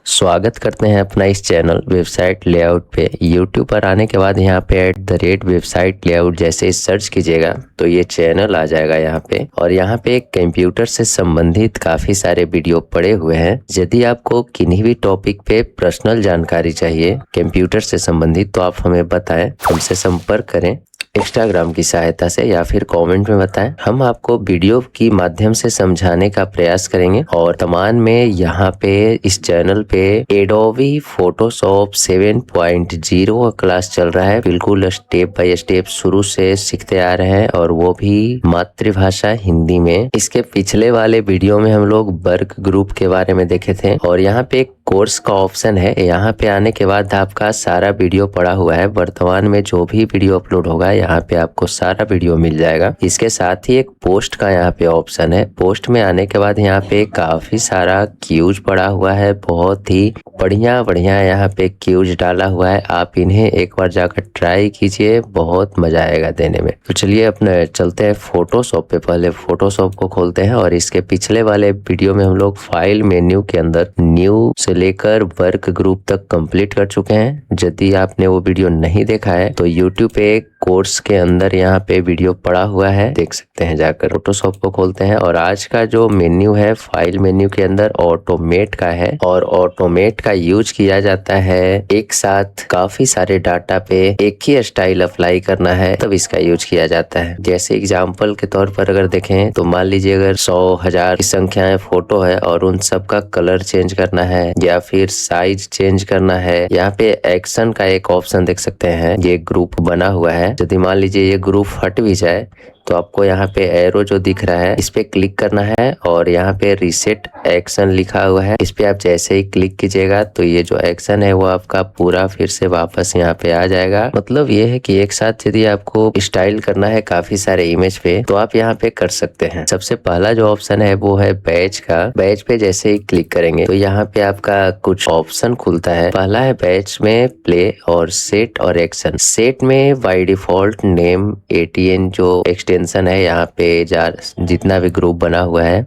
स्वागत करते हैं अपना इस चैनल वेबसाइट लेआउट पे। यूट्यूब पर आने के बाद यहाँ पे @वेबसाइट लेआउट जैसे सर्च कीजिएगा तो ये चैनल आ जाएगा यहाँ पे। और यहाँ पे कंप्यूटर से संबंधित काफी सारे वीडियो पड़े हुए हैं। यदि आपको किन्हीं भी टॉपिक पे पर्सनल जानकारी चाहिए कंप्यूटर से संबंधित तो आप हमें बताएं, हमसे संपर्क करें इंस्टाग्राम की सहायता से या फिर कमेंट में बताएं। हम आपको वीडियो की माध्यम से समझाने का प्रयास करेंगे। और वर्तमान में यहाँ पे इस चैनल पे एडोबी फोटोशॉप 7.0 का क्लास चल रहा है। बिल्कुल स्टेप बाय स्टेप शुरू से सीखते आ रहे हैं और वो भी मातृभाषा हिंदी में। इसके पिछले वाले वीडियो में हम लोग वर्क ग्रुप के बारे में देखे थे और यहाँ पे एक कोर्स का ऑप्शन है। यहाँ पे आने के बाद आपका सारा वीडियो पड़ा हुआ है। वर्तमान में जो भी वीडियो अपलोड होगा यहाँ पे आपको सारा वीडियो मिल जाएगा। इसके साथ ही एक पोस्ट का यहाँ पे ऑप्शन है। पोस्ट में आने के बाद यहाँ पे काफी सारा क्यूज पड़ा हुआ है। बहुत ही बढ़िया बढ़िया यहाँ पे क्यूज डाला हुआ है। आप इन्हें एक बार जाकर ट्राई कीजिए, बहुत मजा आएगा देने में। तो चलिए अपने चलते हैं फोटोशॉप पे। पहले फोटोशॉप को खोलते हैं और इसके पिछले वाले वीडियो में हम लोग फाइल मेन्यू के अंदर न्यू से लेकर वर्क ग्रुप तक कंप्लीट कर चुके हैं। यदि आपने वो वीडियो नहीं देखा है तो यूट्यूब पे कोर्स के अंदर यहाँ पे वीडियो पड़ा हुआ है, देख सकते हैं जाकर। फोटोशॉप को खोलते हैं और आज का जो मेन्यू है फाइल मेन्यू के अंदर ऑटोमेट का है। और ऑटोमेट का यूज किया जाता है एक साथ काफी सारे डाटा पे एक ही स्टाइल अप्लाई करना है तब इसका यूज किया जाता है। जैसे एग्जाम्पल के तौर पर अगर देखें तो मान लीजिए अगर 100,000 की संख्याएं फोटो है और उन सब का कलर चेंज करना है या फिर साइज चेंज करना है। यहाँ पे एक्शन का एक ऑप्शन देख सकते हैं, ये ग्रुप बना हुआ है। यदि मान लीजिए ये ग्रुप हट भी जाए तो आपको यहाँ पे एरो जो दिख रहा है इस पे क्लिक करना है और यहाँ पे रीसेट एक्शन लिखा हुआ है। इस पे आप जैसे ही क्लिक कीजिएगा तो ये जो एक्शन है वो आपका पूरा फिर से वापस यहाँ पे आ जाएगा। मतलब ये है कि एक साथ यदि आपको स्टाइल करना है काफी सारे इमेज पे तो आप यहाँ पे कर सकते हैं। सबसे पहला जो ऑप्शन है वो है बैच का। बैच पे जैसे ही क्लिक करेंगे तो यहाँ पे आपका कुछ ऑप्शन खुलता है। पहला है बैच में प्ले और सेट और एक्शन। सेट में बाय डिफॉल्ट नेम ATN जो एक्सटेंशन है यहाँ पे जितना भी ग्रुप बना हुआ है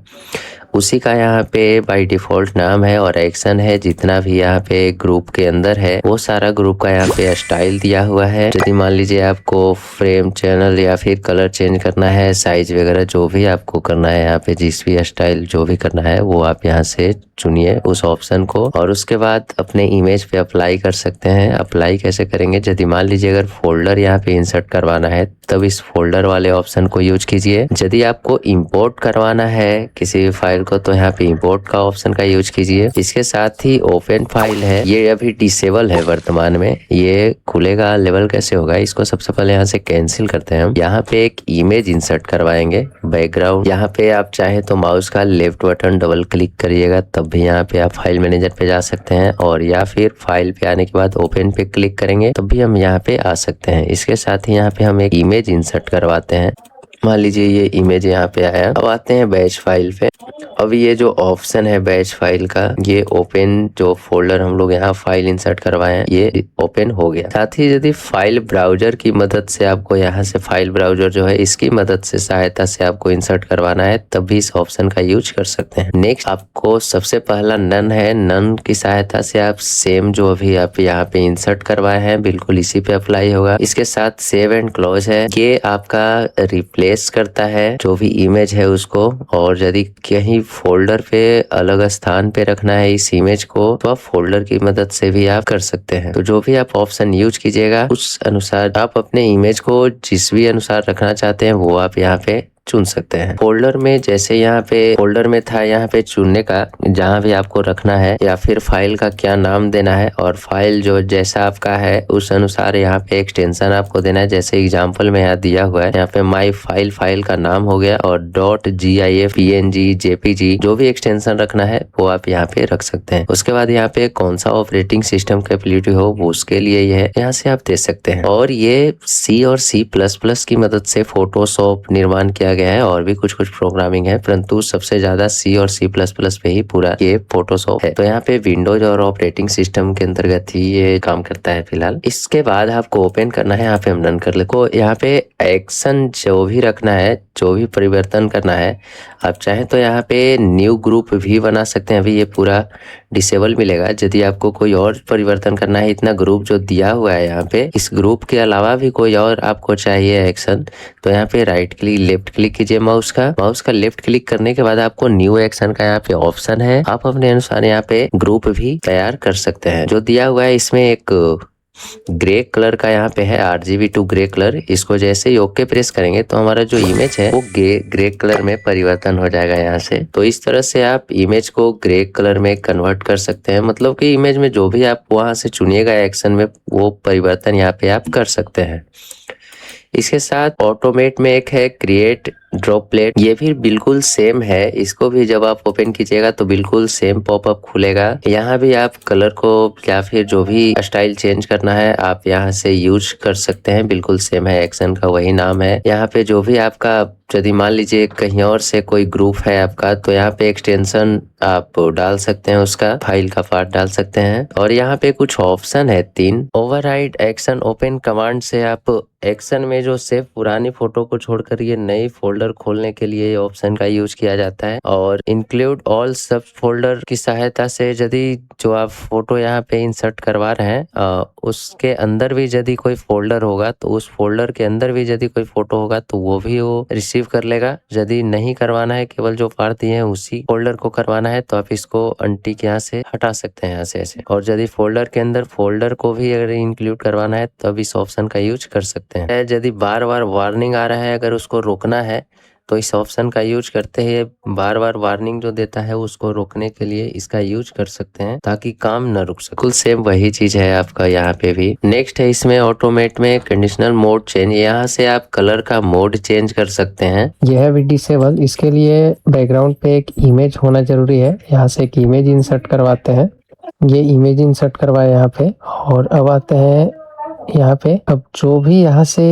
उसी का यहाँ पे बाय डिफॉल्ट नाम है। और एक्शन है जितना भी यहाँ पे ग्रुप के अंदर है वो सारा ग्रुप का यहाँ पे स्टाइल दिया हुआ है। यदि मान लीजिए आपको फ्रेम चैनल या फिर कलर चेंज करना है, साइज वगैरह जो भी आपको करना है, यहाँ पे जिस भी स्टाइल जो भी करना है वो आप यहाँ से चुनिए उस ऑप्शन को और उसके बाद अपने इमेज पे अप्लाई कर सकते हैं। अप्लाई कैसे करेंगे, यदि मान लीजिए अगर फोल्डर यहाँ पे इंसर्ट करवाना है तब इस फोल्डर वाले ऑप्शन को यूज कीजिए। यदि आपको इंपोर्ट करवाना है किसी भी फाइल को तो यहाँ पे इंपोर्ट का ऑप्शन का यूज कीजिए। इसके साथ ही ओपन फाइल है, ये अभी डिसेबल है वर्तमान में, ये खुलेगा लेवल कैसे होगा। इसको सबसे पहले यहाँ से कैंसिल करते हैं हम। यहाँ पे एक इमेज इंसर्ट करवाएंगे बैकग्राउंड। यहाँ पे आप चाहे तो माउस का लेफ्ट बटन डबल क्लिक करिएगा तब भी यहाँ पे आप फाइल मैनेजर पे जा सकते हैं और या फिर फाइल पे आने के बाद ओपन पे क्लिक करेंगे तब भी हम यहाँ पे आ सकते हैं। इसके साथ ही यहाँ पे हम एक इमेज इंसर्ट करवाते हैं। मान लीजिए ये इमेज यहाँ पे आया। अब आते हैं बैच फाइल पे। अब ये जो ऑप्शन है बैच फाइल का, ये ओपन जो फोल्डर हम लोग यहाँ फाइल इंसर्ट करवाए हैं ये ओपन हो गया। साथ ही यदि फाइल ब्राउजर की मदद से आपको यहाँ से फाइल ब्राउजर जो है इसकी मदद से सहायता से आपको इंसर्ट करवाना है तब भी इस ऑप्शन का यूज कर सकते हैं। नेक्स्ट आपको सबसे पहला नन है। नन की सहायता से आप सेम जो अभी आप यहाँ पे इंसर्ट करवाए हैं बिल्कुल इसी पे अप्लाई होगा। इसके साथ सेव एंड क्लोज है, ये आपका रिप्लेस करता है जो भी इमेज है उसको। और यदि कहीं फोल्डर पे अलग स्थान पे रखना है इस इमेज को तो आप फोल्डर की मदद से भी आप कर सकते हैं। तो जो भी आप ऑप्शन यूज कीजिएगा उस अनुसार आप अपने इमेज को जिस भी अनुसार रखना चाहते हैं वो आप यहाँ पे चुन सकते हैं। फोल्डर में जैसे यहाँ पे फोल्डर में था यहाँ पे चुनने का जहाँ भी आपको रखना है या फिर फाइल का क्या नाम देना है और फाइल जो जैसा आपका है उस अनुसार यहाँ पे एक्सटेंशन आपको देना है। जैसे एग्जांपल में यहाँ दिया हुआ है, यहाँ पे माई फाइल का नाम हो गया और .gif PNG JPG जो भी एक्सटेंशन रखना है वो आप यहाँ पे रख सकते हैं। उसके बाद यहाँ पे कौन सा ऑपरेटिंग सिस्टम कैपेबिलिटी हो वो उसके लिए ये है, यहाँ से आप दे सकते हैं। और ये C और C++ की मदद से फोटोशॉप निर्माण किया गया है और भी कुछ कुछ प्रोग्रामिंग है, परंतु सबसे ज्यादा सी और C++ पे ही पूरा ये फोटोशॉप है। तो यहाँ पे विंडोज और ऑपरेटिंग सिस्टम के अंतर्गत ही ये काम करता है फिलहाल। इसके बाद आपको ओपन करना है, यहाँ पे हम रन कर ले को यहाँ पे एक्शन जो भी रखना है, जो भी परिवर्तन करना है, आप चाहें तो यहाँ पे न्यू ग्रुप भी बना सकते हैं। अभी ये पूरा डिसेबल मिलेगा। यदि आपको कोई और परिवर्तन करना है, इतना ग्रुप जो दिया हुआ है यहाँ पे, इस ग्रुप के अलावा भी कोई और आपको चाहिए एक्शन, तो यहाँ पे राइट क्लिक लेफ्ट क्लिक कीजिए माउस का लेफ्ट क्लिक करने के बाद आपको न्यू एक्शन का यहाँ पे ऑप्शन है। आप अपने अनुसार यहाँ पे ग्रुप भी तैयार कर सकते हैं। जो दिया हुआ है इसमें एक ग्रे कलर का यहाँ पे है, RGB2 ग्रे कलर। इसको जैसे ही ओके प्रेस करेंगे तो हमारा जो इमेज है वो ग्रे कलर में परिवर्तन हो जाएगा यहाँ से। तो इस तरह से आप इमेज को ग्रे कलर में कन्वर्ट कर सकते हैं। मतलब कि इमेज में जो भी आप वहां से चुनिएगा एक्शन में, वो परिवर्तन यहाँ पे आप कर सकते हैं। इसके साथ ऑटोमेट में एक है क्रिएट ड्रॉपलेट, ये भी बिल्कुल सेम है। इसको भी जब आप ओपन कीजिएगा तो बिल्कुल सेम पॉपअप खुलेगा। यहाँ भी आप कलर को या फिर जो भी स्टाइल चेंज करना है आप यहाँ से यूज कर सकते हैं। बिल्कुल सेम है, एक्शन का वही नाम है। यहाँ पे जो भी आपका, यदि मान लीजिए कहीं और से कोई ग्रुप है आपका, तो यहाँ पे एक्सटेंशन आप डाल सकते हैं, उसका फाइल का पार्ट डाल सकते हैं। और यहाँ पे कुछ ऑप्शन है 3। ओवरराइड एक्शन ओपन कमांड से आप एक्शन में जो सेव पुरानी फोटो को छोड़कर ये नई फोल्डर खोलने के लिए ऑप्शन का यूज किया जाता है। और इंक्लूड ऑल सब फोल्डर की सहायता से यदि जो आप फोटो यहाँ पे इंसर्ट करवा रहे हैं उसके अंदर भी यदि कोई फोल्डर होगा, तो उस फोल्डर के अंदर भी यदि कोई फोटो होगा तो वो भी वो रिसीव कर लेगा। यदि नहीं करवाना है, केवल जो पार्ट दिए हैं उसी फोल्डर को करवाना है, तो आप इसको अनटिक यहाँ से हटा सकते हैं यहाँ से ऐसे। और यदि फोल्डर के अंदर फोल्डर को भी अगर इंक्लूड करवाना है तो अब इस ऑप्शन का यूज कर सकते हैं। यदि बार बार वार्निंग आ रहा है, अगर उसको रोकना है तो इस ऑप्शन का यूज करते हैं। बार बार वार्निंग जो देता है उसको रोकने के लिए इसका यूज कर सकते हैं ताकि काम न रुक सके। बिल्कुल सेम वही चीज है आपका यहाँ पे भी। नेक्स्ट है इसमें ऑटोमेट में कंडीशनल मोड चेंज। यहाँ से आप कलर का मोड चेंज कर सकते हैं। यह है भी डिसेबल। इसके लिए बैकग्राउंड पे एक इमेज होना जरूरी है। यहाँ से एक इमेज इंसर्ट करवाते हैं। ये इमेज इंसर्ट करवाए यहाँ पे, और अब आते हैं यहाँ पे। अब जो भी यहाँ से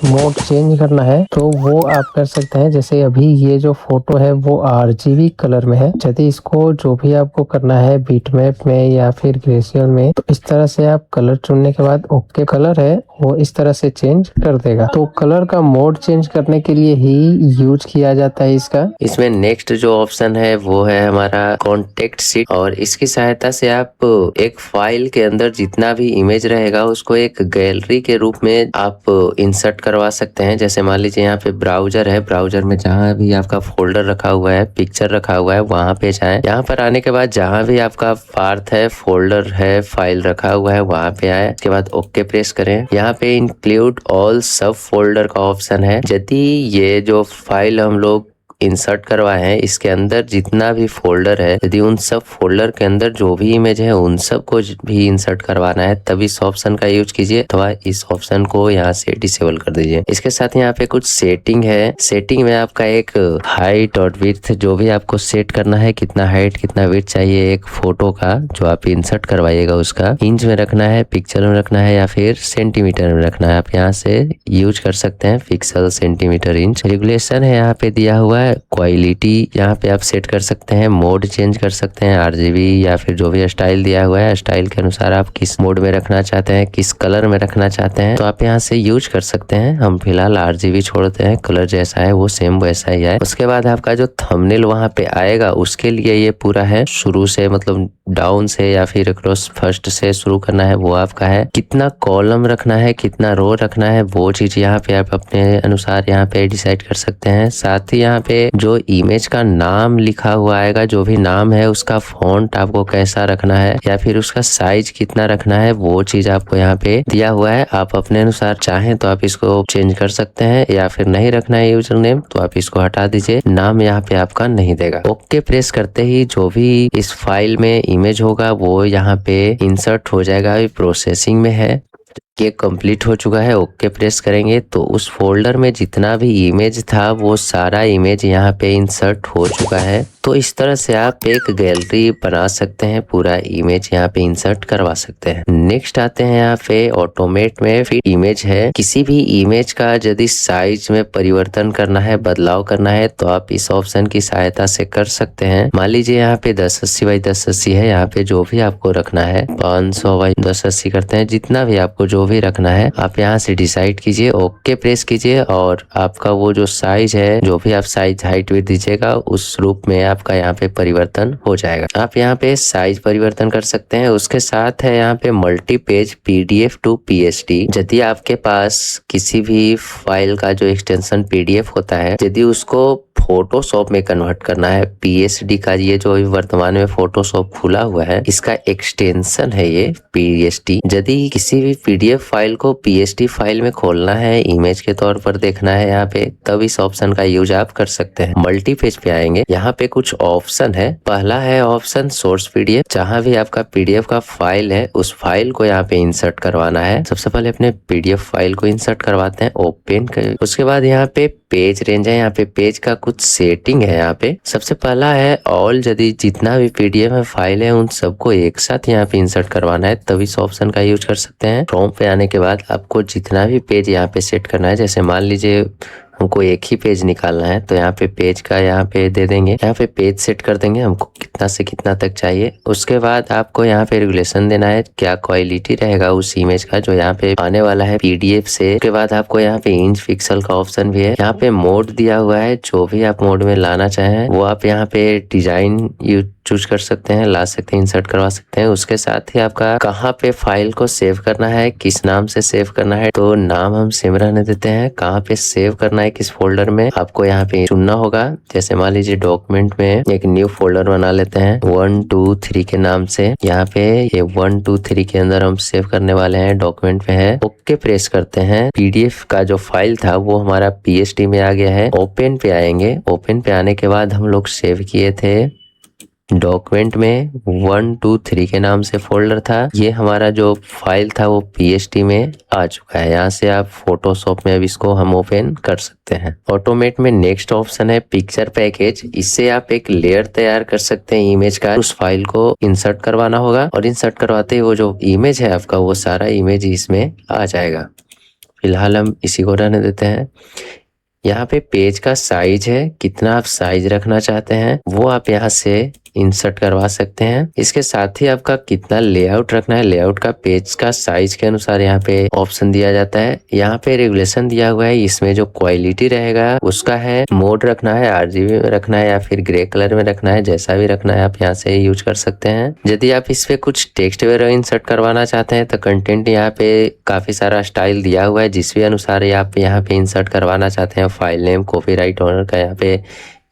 मोड चेंज करना है तो वो आप कर सकते हैं। जैसे अभी ये जो फोटो है वो RGB कलर में है। यदि इसको जो भी आपको करना है बीटमैप में या फिर ग्रेसियल में, तो इस तरह से आप कलर चुनने के बाद ओके कलर है वो इस तरह से चेंज कर देगा। तो कलर का मोड चेंज करने के लिए ही यूज किया जाता है इसका। इसमें नेक्स्ट जो ऑप्शन है वो है हमारा कॉन्टेक्ट शीट, और इसकी सहायता से आप एक फाइल के अंदर जितना भी इमेज रहेगा उसको एक गैलरी के रूप में आप इंसर्ट करवा सकते हैं। जैसे मान लीजिए यहाँ पे ब्राउजर है, ब्राउजर में जहाँ भी आपका फोल्डर रखा हुआ है, पिक्चर रखा हुआ है, वहां पे जाएं। यहाँ पर आने के बाद जहाँ भी आपका पार्ट है, फोल्डर है, फाइल रखा हुआ है, वहां पे आए। उसके बाद ओके प्रेस करें। यहाँ पे इंक्लूड ऑल सब फोल्डर का ऑप्शन है। यदि ये जो फाइल हम लोग इंसर्ट करवाए हैं इसके अंदर जितना भी फोल्डर है, यदि उन सब फोल्डर के अंदर जो भी इमेज है उन सब को भी इंसर्ट करवाना है, तब इस ऑप्शन का यूज कीजिए, अथवा इस ऑप्शन को यहाँ से डिसेबल कर दीजिए। इसके साथ यहाँ पे कुछ सेटिंग है। सेटिंग में आपका एक हाइट और विड्थ जो भी आपको सेट करना है, कितना हाइट कितना विड्थ चाहिए एक फोटो का जो आप इंसर्ट करवाइएगा, उसका इंच में रखना है, पिक्सल में रखना है या फिर सेंटीमीटर में रखना है, आप यहाँ से यूज कर सकते हैं। Pixel, centimetre, inch. रेगुलेशन है यहाँ पे दिया हुआ है। क्वालिटी यहाँ पे आप सेट कर सकते हैं। मोड चेंज कर सकते हैं, RGB या फिर जो भी स्टाइल दिया हुआ है, स्टाइल के अनुसार आप किस मोड में रखना चाहते हैं, किस कलर में रखना चाहते हैं, तो आप यहाँ से यूज कर सकते हैं। हम फिलहाल RGB छोड़ते हैं, कलर जैसा है वो सेम वैसा ही है। उसके बाद आपका जो थंबनेल वहां पे आएगा उसके लिए ये पूरा है, शुरू से मतलब डाउन से या फिर अक्रॉस फर्स्ट से शुरू करना है, वो आपका है। कितना कॉलम रखना है, कितना रो रखना है, वो चीज यहाँ पे आप अपने अनुसार यहाँ पे डिसाइड कर सकते हैं। साथ ही यहाँ पे जो इमेज का नाम लिखा हुआ आएगा, जो भी नाम है उसका फॉन्ट आपको कैसा रखना है या फिर उसका साइज कितना रखना है, वो चीज आपको यहाँ पे दिया हुआ है। आप अपने अनुसार चाहें तो आप इसको चेंज कर सकते हैं, या फिर नहीं रखना है यूजर नेम तो आप इसको हटा दीजिए, नाम यहाँ पे आपका नहीं देगा। ओके प्रेस करते ही जो भी इस फाइल में इमेज होगा वो यहाँ पे इंसर्ट हो जाएगा। अभी प्रोसेसिंग में है, ये कंप्लीट हो चुका है। ओके प्रेस करेंगे तो उस फोल्डर में जितना भी इमेज था वो सारा इमेज यहाँ पे इंसर्ट हो चुका है। तो इस तरह से आप एक गैलरी बना सकते हैं, पूरा इमेज यहाँ पे इंसर्ट करवा सकते हैं। नेक्स्ट आते हैं यहाँ पे ऑटोमेट में। फिर इमेज है, किसी भी इमेज का यदि साइज में परिवर्तन करना है, बदलाव करना है, तो आप इस ऑप्शन की सहायता से कर सकते हैं। मान लीजिए यहाँ पे 1080 बाई 1080 है, यहाँ पे जो भी आपको रखना है 500 बाई 1080 करते हैं, जितना भी आपको जो भी रखना है आप यहाँ से डिसाइड कीजिए, ओके प्रेस कीजिए और आपका वो जो साइज है, जो भी आप साइज हाइट विड्थ दीजिएगा उस रूप में आपका यहाँ पे परिवर्तन हो जाएगा। आप यहाँ पे साइज परिवर्तन कर सकते हैं। उसके साथ है यहाँ पे multi page PDF to PSD। यदि आपके पास किसी भी फाइल का जो एक्सटेंशन PDF होता है, यदि उसको फोटोशॉप में कन्वर्ट करना है, PSD का ये जो वर्तमान में फोटोशॉप खुला हुआ है इसका एक्सटेंशन है ये PSD। यदि किसी भी PDF फाइल को PSD फाइल में खोलना है, इमेज के तौर पर देखना है यहाँ पे, तब इस ऑप्शन का यूज आप कर सकते हैं। मल्टी पेज पे आएंगे, यहाँ पे कुछ ऑप्शन है। पहला है ऑप्शन सोर्स PDF। जहाँ भी आपका PDF का फाइल है उस फाइल को यहाँ पे इंसर्ट करवाना है। सबसे पहले अपने PDF फाइल को इंसर्ट करवाते हैं, ओपन कर। उसके बाद यहाँ पे पेज रेंज है, यहाँ पे पेज का कुछ सेटिंग है। यहाँ पे सबसे पहला है ऑल, यदि जितना भी PDF में फाइल है उन सबको एक साथ यहाँ पे इंसर्ट करवाना है, तब इस ऑप्शन का यूज कर सकते हैं। फ्रॉम पे आने के बाद आपको जितना भी पेज यहाँ पे सेट करना है, जैसे मान लीजिए हमको एक ही पेज निकालना है तो यहाँ पे पेज का यहाँ पे दे देंगे, यहाँ पे पेज सेट कर देंगे हमको कितना से कितना तक चाहिए। उसके बाद आपको यहाँ पे रेगुलेशन देना है, क्या क्वालिटी रहेगा उस इमेज का जो यहाँ पे आने वाला है PDF से। उसके बाद आपको यहाँ पे इंच पिक्सल का ऑप्शन भी है। यहाँ पे मोड दिया हुआ है, जो भी आप मोड में लाना चाहें वो आप यहाँ पे डिजाइन चूज कर सकते हैं, ला सकते हैं, इंसर्ट करवा सकते हैं। उसके साथ ही आपका कहाँ पे फाइल को सेव करना है, किस नाम से सेव करना है, तो नाम हम सेम रहने देते हैं। कहाँ पे सेव करना है, किस फोल्डर में, आपको यहाँ पे चुनना होगा। जैसे मान लीजिए डॉक्यूमेंट में एक न्यू फोल्डर बना लेते हैं 1 2 3 के नाम से। यहाँ पे ये 1 2 3 के अंदर हम सेव करने वाले हैं, डॉक्यूमेंट में है। ओके प्रेस करते हैं। PDF का जो फाइल था वो हमारा PSD में आ गया है। ओपन पे आएंगे, ओपन पे आने के बाद हम लोग सेव किए थे डॉक्यूमेंट में 1 2 3 के नाम से फोल्डर था, ये हमारा जो फाइल था वो PSD में आ चुका है। यहाँ से आप फोटोशॉप में अब इसको हम ओपन कर सकते हैं। ऑटोमेट में नेक्स्ट ऑप्शन है पिक्चर पैकेज। इससे आप एक लेयर तैयार कर सकते हैं इमेज का, उस फाइल को इंसर्ट करवाना होगा और इंसर्ट करवाते ही वो जो इमेज है आपका वो सारा इमेज इसमें आ जाएगा। फिलहाल हम इसी को रहने देते हैं। यहाँ पे पेज का साइज है, कितना आप साइज रखना चाहते हैं वो आप यहाँ से इंसर्ट करवा सकते हैं। इसके साथ ही आपका कितना लेआउट रखना है, लेआउट का पेज का साइज के अनुसार यहाँ पे ऑप्शन दिया जाता है। यहाँ पे रेगुलेशन दिया हुआ है, इसमें जो क्वालिटी रहेगा उसका है, मोड रखना है, RGB में रखना है या फिर ग्रे कलर में रखना है, जैसा भी रखना है आप यहाँ से यूज कर सकते हैं। यदि आप इस पे कुछ टेक्स्ट वगैरह इंसर्ट करवाना चाहते हैं तो कंटेंट यहाँ पे काफी सारा स्टाइल दिया हुआ है, जिस भी अनुसार आप यहाँ पे इंसर्ट करवाना चाहते हैं। फाइल नेम, कॉपीराइट ओनर का यहाँ पे,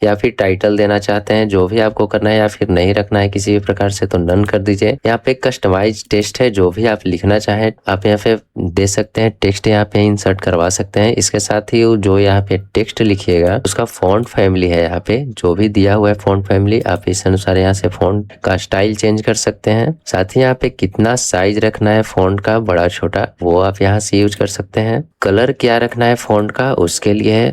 या फिर टाइटल देना चाहते हैं, जो भी आपको करना है, या फिर नहीं रखना है किसी भी प्रकार से तो नन कर दीजिए। यहाँ पे कस्टमाइज टेक्स्ट है, जो भी आप लिखना चाहें आप यहाँ पे दे सकते हैं, टेक्स्ट यहाँ पे इंसर्ट करवा सकते हैं। इसके साथ ही जो यहाँ पे टेक्स्ट लिखिएगा उसका फॉन्ट फैमिली है, यहाँ पे जो भी दिया हुआ है फॉन्ट फैमिली, आप इस अनुसार यहाँ से फॉन्ट का स्टाइल चेंज कर सकते हैं। साथ ही यहाँ पे कितना साइज रखना है फॉन्ट का, बड़ा छोटा, वो आप यहाँ से यूज कर सकते हैं। कलर क्या रखना है फॉन्ट का, उसके लिए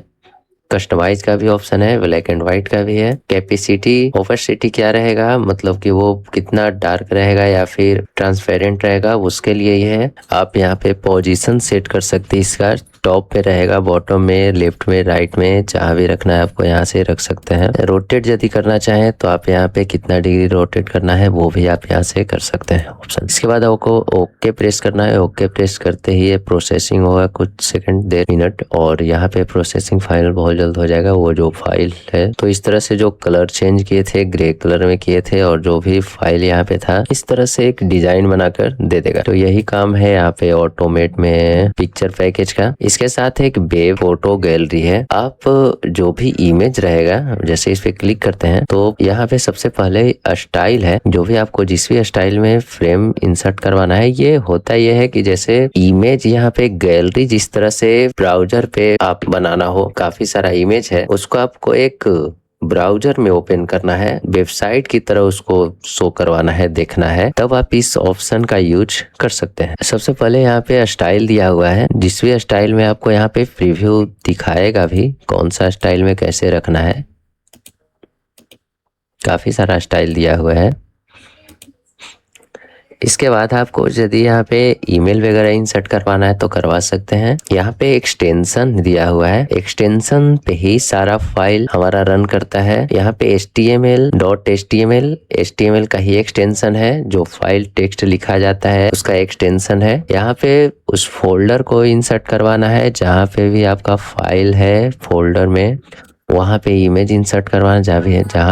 कस्टमाइज का भी ऑप्शन है, ब्लैक एंड व्हाइट का भी है। कैपेसिटी, ओपेसिटी क्या रहेगा, मतलब कि वो कितना डार्क रहेगा या फिर ट्रांसपेरेंट रहेगा, उसके लिए ये है। आप यहाँ पे पोजीशन सेट कर सकते हैं, इसका टॉप पे रहेगा, बॉटम में, लेफ्ट में, राइट में, जहाँ भी रखना है आपको यहाँ से रख सकते हैं। रोटेट यदि करना चाहें तो आप यहाँ पे कितना डिग्री रोटेट करना है वो भी आप यहाँ से कर सकते हैं ऑप्शन। इसके बाद आपको ओके प्रेस करना है। ओके प्रेस करते ही ये प्रोसेसिंग होगा कुछ सेकंड, 1.5 मिनट, और यहाँ पे प्रोसेसिंग फाइनल बहुत जल्द हो जाएगा वो जो फाइल है। तो इस तरह से जो कलर चेंज किए थे, ग्रे कलर में किए थे, और जो भी फाइल यहाँ पे था इस तरह से एक डिजाइन बनाकर दे देगा। तो यही काम है यहाँ पे ऑटोमेट में पिक्चर पैकेज का। इसके साथ एक वेब फोटो गैलरी है। आप जो भी इमेज रहेगा, जैसे इस पे क्लिक करते हैं तो यहाँ पे सबसे पहले स्टाइल है, जो भी आपको जिस भी स्टाइल में फ्रेम इंसर्ट करवाना है। ये होता यह है कि जैसे इमेज यहाँ पे गैलरी जिस तरह से ब्राउजर पे आप बनाना हो, काफी सारा इमेज है, उसको आपको एक ब्राउजर में ओपन करना है, वेबसाइट की तरह उसको शो करवाना है, देखना है, तब आप इस ऑप्शन का यूज कर सकते हैं। सबसे पहले यहाँ पे स्टाइल दिया हुआ है, जिस भी स्टाइल में आपको यहाँ पे प्रीव्यू दिखाएगा भी कौन सा स्टाइल में कैसे रखना है। काफ़ी सारा स्टाइल दिया हुआ है। इसके बाद आपको यदि यहाँ पे ईमेल वगैरह इंसर्ट करवाना है तो करवा सकते हैं। यहाँ पे एक्सटेंशन दिया हुआ है, एक्सटेंशन पे ही सारा फाइल हमारा रन करता है। यहाँ पे HTML का ही एक्सटेंशन है, जो फाइल टेक्स्ट लिखा जाता है उसका एक्सटेंशन है। यहाँ पे उस फोल्डर को इंसर्ट करवाना है जहाँ पे भी आपका फाइल है फोल्डर में, वहाँ पे इमेज इंसर्ट करवाना, जहाँ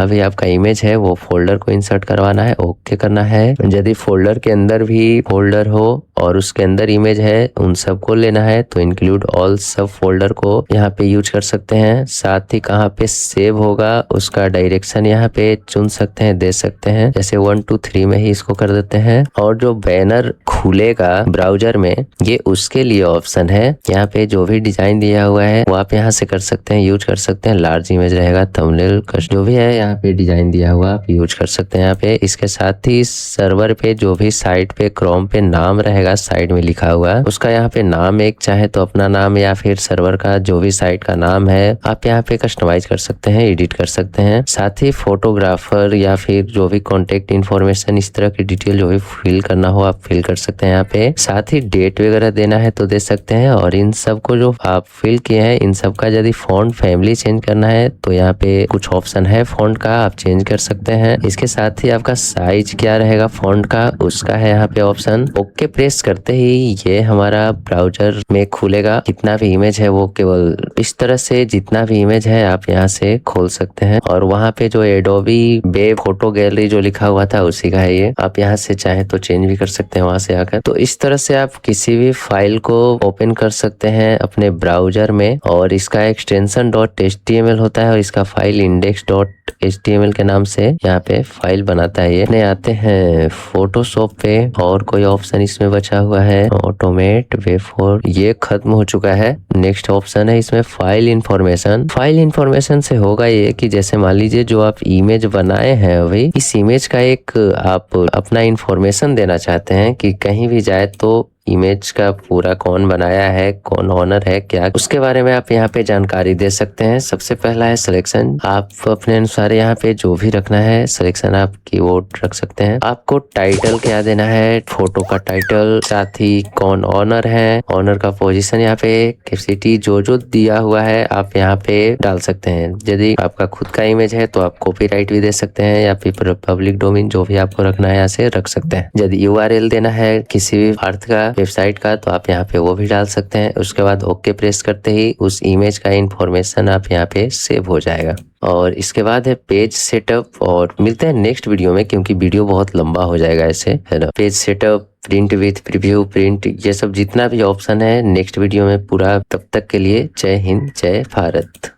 भी आपका इमेज है वो फोल्डर को इंसर्ट करवाना है, ओके करना है। यदि फोल्डर के अंदर भी फोल्डर हो और उसके अंदर इमेज है, उन सबको लेना है तो इंक्लूड ऑल सब फोल्डर को यहाँ पे यूज कर सकते हैं। साथ ही कहाँ पे सेव होगा उसका डायरेक्शन यहाँ पे चुन सकते हैं, दे सकते हैं। जैसे 1 2 3 में ही इसको कर देते हैं। और जो बैनर खुलेगा ब्राउजर में, ये उसके लिए ऑप्शन है। यहाँ पे जो भी डिजाइन दिया हुआ है वो आप यहाँ से कर सकते हैं, यूज कर सकते हैं। लार्ज इमेज रहेगा, थंबनेल जो भी है यहाँ पे डिजाइन दिया हुआ आप यूज कर सकते हैं यहाँ पे। इसके साथ ही सर्वर पे जो भी साइट पे क्रोम पे नाम रहेगा साइड में लिखा हुआ, उसका यहाँ पे नाम एक चाहे तो अपना नाम या फिर सर्वर का जो भी साइट का नाम है आप यहाँ पे कस्टमाइज कर सकते हैं, एडिट कर सकते हैं। साथ ही फोटोग्राफर या फिर जो भी कॉन्टेक्ट इन्फॉर्मेशन, इस तरह की डिटेल जो भी फिल करना हो आप फिल कर सकते हैं यहाँ पे। साथ ही डेट वगैरह देना है तो दे सकते हैं। और इन सब को जो आप फिल किए हैं इन सब का यदि फॉन्ट फैमिली चेंज करना है तो यहाँ पे कुछ ऑप्शन है फॉन्ट का, आप चेंज कर सकते हैं। इसके साथ ही आपका साइज क्या रहेगा फॉन्ट का, उसका है यहाँ पे ऑप्शन। ओके प्रेस करते ही ये हमारा ब्राउजर में खुलेगा। जितना भी इमेज है वो केवल इस तरह से, जितना भी इमेज है आप यहाँ से खोल सकते हैं। और वहाँ पे जो एडोबी वेब फोटो गैलरी जो लिखा हुआ था उसी का है ये, आप यहाँ से चाहे तो चेंज भी कर सकते हैं वहां से आकर। तो इस तरह से आप किसी भी फाइल को ओपन कर सकते हैं अपने ब्राउजर में। और इसका एक्सटेंशन .html होता है और इसका फाइल index.html के नाम से यहाँ पे फाइल बनाता है ये। अपने आते हैं फोटोशॉप पे, और कोई ऑप्शन इसमें बचा हुआ है ऑटोमेट वे फॉर, ये खत्म हो चुका है। नेक्स्ट ऑप्शन है इसमें फाइल इंफॉर्मेशन। फाइल इंफॉर्मेशन से होगा ये कि जैसे मान लीजिए जो आप इमेज बनाए हैं अभी, इस इमेज का एक आप अपना इंफॉर्मेशन देना चाहते हैं कि कहीं भी जाए तो इमेज का पूरा कौन बनाया है, कौन ऑनर है, क्या, उसके बारे में आप यहाँ पे जानकारी दे सकते हैं। सबसे पहला है सिलेक्शन, आप अपने अनुसार यहाँ पे जो भी रखना है सिलेक्शन आप कीवर्ड रख सकते हैं। आपको टाइटल क्या देना है, फोटो का टाइटल, साथ ही कौन ऑनर है, ऑनर का पोजीशन, यहाँ पे कैपेसिटी जो दिया हुआ है आप यहाँ पे डाल सकते हैं। यदि आपका खुद का इमेज है तो आप कॉपीराइट भी दे सकते हैं या फिर पब्लिक डोमेन, जो भी आपको रखना है यहाँ से रख सकते हैं। यदि URL देना है किसी भी अर्थ का वेबसाइट का तो आप यहाँ पे वो भी डाल सकते हैं। उसके बाद ओके प्रेस करते ही उस इमेज का इंफॉर्मेशन आप यहाँ पे सेव हो जाएगा। और इसके बाद है पेज सेटअप, और मिलते हैं नेक्स्ट वीडियो में क्योंकि वीडियो बहुत लंबा हो जाएगा ऐसे, है ना। Page setup, print with preview, print, ये सब जितना भी ऑप्शन है नेक्स्ट वीडियो में पूरा। तब तक के लिए जय हिंद, जय भारत।